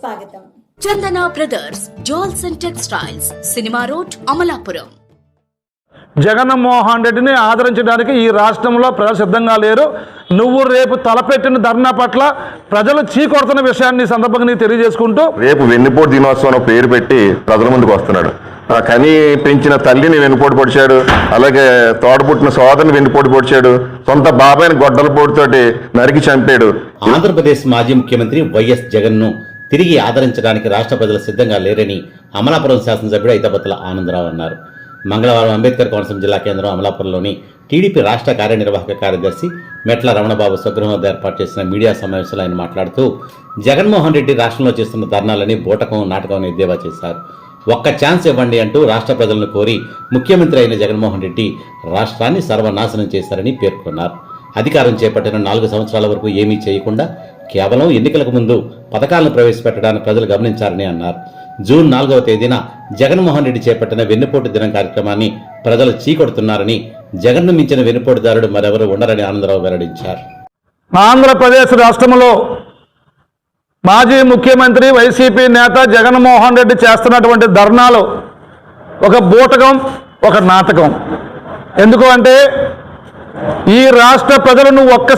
స్వాగతం. Chandana brothers jewels and textiles, cinema road, Amalapuram. Jaganmohan రెడ్డిని ఆదరించడానికి ఈ రాష్ట్రంలో ప్రజలు సిద్ధంగా లేరు. నువ్వు రేపు తలపెట్టిన ధర్నా పట్ల ప్రజలు చీకొడుతున్న విషయాన్ని సందర్భంగా నీకు తెలియజేసుకుంటూ, రేపు వెన్నుపోటు దినోత్సవం పేరు పెట్టి ప్రజల ముందుకు వస్తున్నాడు. కని పెంచిన తల్లిని వెన్నుపోటు పొడిచాడు, అలాగే తోడపుట్టిన సోదరిని వెన్నుపోటు పొడిచాడు, సొంత బాబాయిని గొడ్డల పోటుతోటి నరికి చంపాడు. ఆంధ్రప్రదేశ్ మాజీ ముఖ్యమంత్రి వైఎస్ జగన్ను తిరిగి ఆదరించడానికి రాష్ట్ర ప్రజలు సిద్ధంగా లేరని అమలాపురం శాసనసభ్యుడు ఐతబత్తుల ఆనందరావు అన్నారు. మంగళవారం అంబేద్కర్ కోనసీమ జిల్లా కేంద్రం అమలాపురంలోని టీడీపీ రాష్ట్ర కార్యనిర్వాహక కార్యదర్శి మెట్ల రమణబాబు స్వగృహం వద్ద ఏర్పాటు చేసిన మీడియా సమావేశంలో ఆయన మాట్లాడుతూ జగన్మోహన్ రెడ్డి రాష్ట్రంలో చేస్తున్న ధర్నాలని బూటకం, నాటకం ఎద్దేవా చేశారు. ఒక్క ఛాన్స్ ఇవ్వండి అంటూ రాష్ట్ర ప్రజలను కోరి ముఖ్యమంత్రి అయిన జగన్మోహన్ రెడ్డి రాష్ట్రాన్ని సర్వనాశనం చేశారని పేర్కొన్నారు. అధికారం చేపట్టిన 4 సంవత్సరాల వరకు ఏమీ చేయకుండా కేవలం ఎన్నికలకు ముందు పథకాలను ప్రవేశపెట్టడానికి ప్రజలు గమనించారని అన్నారు. జూన్ 4వ తేదీన జగన్మోహన్ రెడ్డి చేపట్టిన వెన్నుపోటు దినం కార్యక్రమాన్ని ప్రజలు చీకొడుతున్నారని, జగన్ను మించిన వెన్నుపోటుదారుడు మరెవరు ఉండరని ఆనందరావు వెల్లడించారు. ఆంధ్రప్రదేశ్ రాష్ట్రంలో మాజీ ముఖ్యమంత్రి వైసీపీ నేత జగన్మోహన్ రెడ్డి చేస్తున్నటువంటి ధర్నాలు ఒక బూటకం, ఒక నాటకం. ఎందుకు అంటే ఈ రాష్ట్ర ప్రజలు నువ్వు ఒక్క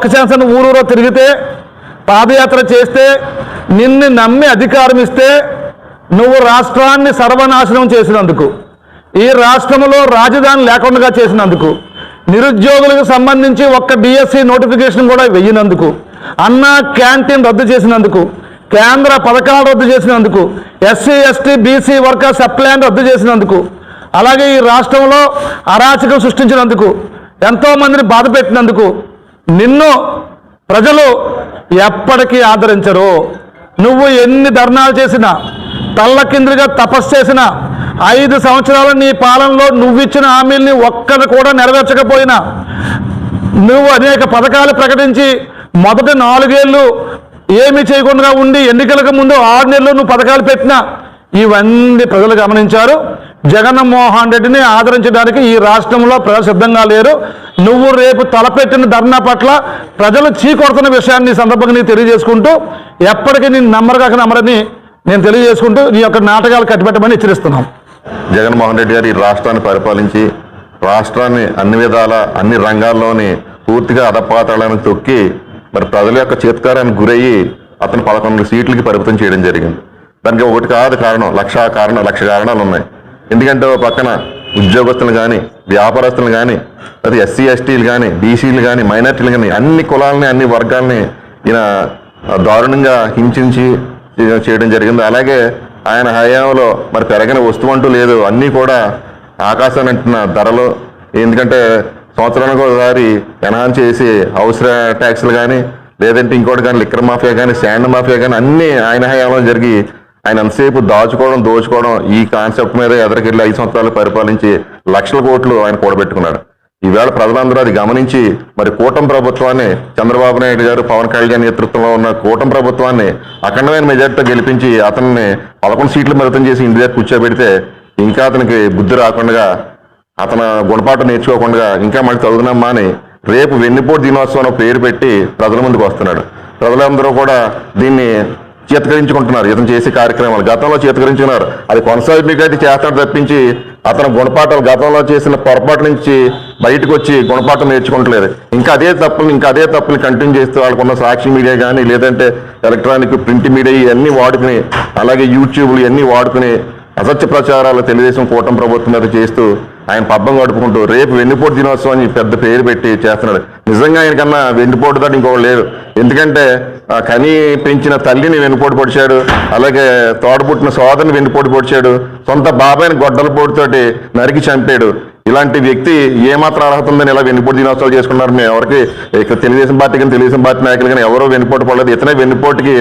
ఛాన్స్ అని ఊరూరో తిరిగితే, పాదయాత్ర చేస్తే, నిన్ను నమ్మి అధికారం ఇస్తే నువ్వు రాష్ట్రాన్ని సర్వనాశనం చేసినందుకు, ఈ రాష్ట్రంలో రాజధాని లేకుండా చేసినందుకు, నిరుద్యోగులకు సంబంధించి ఒక్క డిఎస్సి నోటిఫికేషన్ కూడా వెయ్యినందుకు, అన్నా క్యాంటీన్ రద్దు చేసినందుకు, కేంద్ర పథకాలు రద్దు చేసినందుకు, SC ST BC workers subplan రద్దు చేసినందుకు, అలాగే ఈ రాష్ట్రంలో అరాచకం సృష్టించినందుకు, ఎంతోమందిని బాధ పెట్టినందుకు నిన్ను ప్రజలు ఎప్పటికీ ఆదరించరు. నువ్వు ఎన్ని ధర్నాలు చేసినా, తల్లకిందులుగా తపస్సు చేసినా, 5 సంవత్సరాల నీ పాలనలో నువ్విచ్చిన హామీల్ని ఒక్కరు కూడా నెరవేర్చకపోయినా, నువ్వు అనేక పథకాలు ప్రకటించి మొదటి 4 ఏళ్ళు ఏమీ చేయకుండా ఉండి ఎన్నికలకు ముందు 6 నెలలు నువ్వు పథకాలు పెట్టినా, ఇవన్నీ ప్రజలు గమనించారు. జగన్మోహన్ రెడ్డిని ఆదరించడానికి ఈ రాష్ట్రంలో ప్రజలు సిద్ధంగా లేరు. నువ్వు రేపు తలపెట్టిన ధర్నా పట్ల ప్రజలు చీకొడుతున్న విషయాన్ని సందర్భంగా నీకు తెలియజేసుకుంటూ, ఎప్పటికీ నేను నమ్మరని నేను తెలియజేసుకుంటూ నీ యొక్క నాటకాలు కట్టిపెట్టమని హెచ్చరిస్తున్నాం. జగన్మోహన్ రెడ్డి గారు ఈ రాష్ట్రాన్ని పరిపాలించి రాష్ట్రాన్ని అన్ని విధాల అన్ని రంగాల్లోని పూర్తిగా అధపాతాళానికి తొక్కి మరి ప్రజల యొక్క చేత్కారానికి గురయ్యి అతను 11 సీట్లకి పరిమితం చేయడం జరిగింది. దానికి ఒకటి కాదు కారణం, లక్ష కారణాలు ఉన్నాయి. ఎందుకంటే పక్కన ఉద్యోగస్తులు కానీ, వ్యాపారస్తులు కానీ, అది ఎస్సీ ఎస్టీలు కానీ, బీసీలు కానీ, మైనార్టీలు కానీ, అన్ని కులాలని అన్ని వర్గాలని ఈయన దారుణంగా హింసించి చేయడం జరిగింది. అలాగే ఆయన హయాంలో మరి పెరగని వస్తువు అంటూ లేదు, అన్నీ కూడా ఆకాశాన్ని అంటున్న ధరలు. ఎందుకంటే సంవత్సరానికి ఒకసారి ఎన్హాన్స్ చేసి హౌస్ ట్యాక్స్లు కానీ, లేదంటే ఇంకోటి కానీ, లిక్కర్ మాఫియా కానీ, శాండ్ మాఫియా కానీ అన్నీ ఆయన హయాంలో జరిగి ఆయన ఎంతసేపు దోచుకోవడం ఈ కాన్సెప్ట్ మీద ఎదరికెళ్ళి 5 సంవత్సరాలు పరిపాలించి లక్షల కోట్లు ఆయన కూడబెట్టుకున్నాడు. ఈవేళ ప్రజలందరూ అది గమనించి మరి కూటమి ప్రభుత్వాన్ని, చంద్రబాబు నాయుడు గారు, పవన్ కళ్యాణ్ నేతృత్వంలో ఉన్న కూటమి ప్రభుత్వాన్ని అఖండమైన మెజార్టీతో గెలిపించి అతన్ని 11 సీట్లు పరిమితం చేసి ఇంటి దగ్గర కూర్చోబెడితే ఇంకా అతనికి బుద్ధి రాకుండా, అతను గుణపాఠం నేర్చుకోకుండా ఇంకా మళ్ళీ చదువునమ్మా అని రేపు వెన్నుపోటు దినోత్సవం పేరు పెట్టి ప్రజల ముందుకు వస్తున్నాడు. ప్రజలందరూ కూడా దీన్ని చేతకరించుకుంటున్నారు. ఇతను చేసే కార్యక్రమాలు గతంలో చేతకరించుకున్నారు, అది కొనసాగితే చేస్తాడు తప్పించి అతను గుణపాఠాలు గతంలో చేసిన పొరపాటు నుంచి బయటకు వచ్చి గుణపాఠం నేర్చుకుంటలేదు. ఇంకా అదే తప్పులు కంటిన్యూ చేస్తూ వాళ్ళకున్న సాక్షి మీడియా కానీ, లేదంటే ఎలక్ట్రానిక్ ప్రింట్ మీడియా ఇవన్నీ వాడుకుని, అలాగే యూట్యూబ్లు ఇవన్నీ వాడుకుని అసత్య ప్రచారాలు తెలుగుదేశం కూటమి ప్రభుత్వం మీద చేస్తూ ఆయన పబ్బం గడుపుకుంటూ రేపు వెన్నుపోటు దినోత్సవం అని పెద్ద పేరు పెట్టి చేస్తున్నాడు. నిజంగా ఆయనకన్నా వెన్నుపోటు దాటి ఇంకొకటి లేదు. ఎందుకంటే కని పెంచిన తల్లిని వెన్నుపోటు పొడిచాడు, అలాగే తోడపుట్టిన సోదరిని వెన్నుపోటు పొడిచాడు, సొంత బాబాయిని గొడ్డల పోటుతోటి నరికి చంపాడు. ఇలాంటి వ్యక్తి ఏమాత్రం అర్హత ఉందని ఇలా వెన్నుపోటు దినోత్సవాలు చేసుకున్నారు. మేము ఎవరికి ఇక్కడ తెలుగుదేశం పార్టీ నాయకులు కానీ ఎవరో వెన్నుపోటు పడలేదు. ఇతనే వెన్నుపోటుకి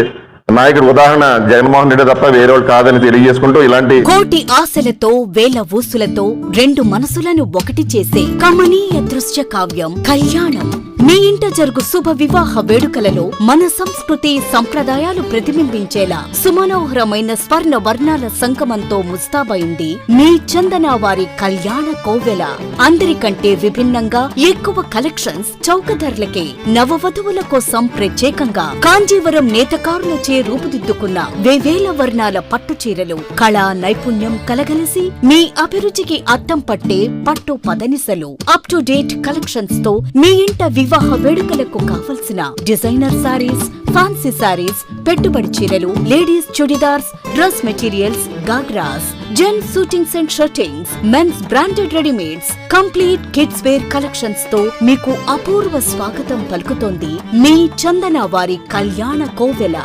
నాయకుడు ఉదాహరణ జగన్మోహన్ రెడ్డి తప్ప వేరే వాళ్ళు కాదని తెలియజేసుకుంటూ ఇలాంటి కోటి ఆశలతో వేల ఊసులతో 2 మనసులను ఒకటి చేసే కమనీయ దృశ్య కావ్యం కళ్యాణం మీ ఇంట జరుగు శుభ వివాహ వేడుకలలో మన సంస్కృతి సంప్రదాయాలు ప్రతిబింబించేలా సుమనోహరమైన స్వర్ణ వర్ణాల సంగమంతో ముస్తాబైంది మీ చందన వారి కళ్యాణ కోవెల. అందరికంటే విభిన్నంగా ఎక్కువ కలెక్షన్స్ చౌక ధరలకే నవవధువుల కోసం ప్రత్యేకంగా కాంజీవరం నేతకారులచే రూపుదిద్దుకున్న వేవేల వర్ణాల పట్టు చీరలు కళా నైపుణ్యం కలగలిసి మీ అభిరుచికి అద్దం పట్టే పట్టు పదనిసలు అప్ టు డేట్ కలెక్షన్స్ తో మీ ఇంట వివాహ వేడుకలకు కావలసిన డిజైనర్ సారీస్, ఫ్యాన్సీ సారీస్, పెట్టుబడి చీరలు, ladies chudidars, dress materials, ghagras, gents suitings and shirtings, mens branded readymades, complete kids wear collections తో మీకు అపూర్వ స్వాగతం పలుకుతోంది మీ చందన వారి కళ్యాణ కోవెల.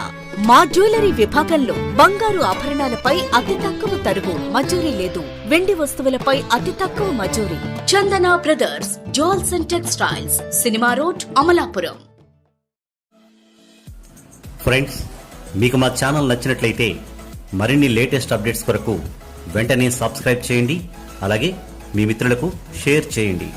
మా జ్యువెలరీ విభాగంలో బంగారు ఆభరణాలపై అతి తక్కువ తరుగు మజూరీ లేదు. వెండి వస్తువులపై అతి తక్కువ మజూరీ. Chandana brothers jewels and textiles, cinema road, Amalapuram. Friends, మీకు మా ఛానల్ నచ్చినట్లయితే మరిన్ని లేటెస్ట్ అప్డేట్స్ కొరకు వెంటనే సబ్స్క్రైబ్ చేయండి. అలాగే మీ మిత్రులకు షేర్ చేయండి.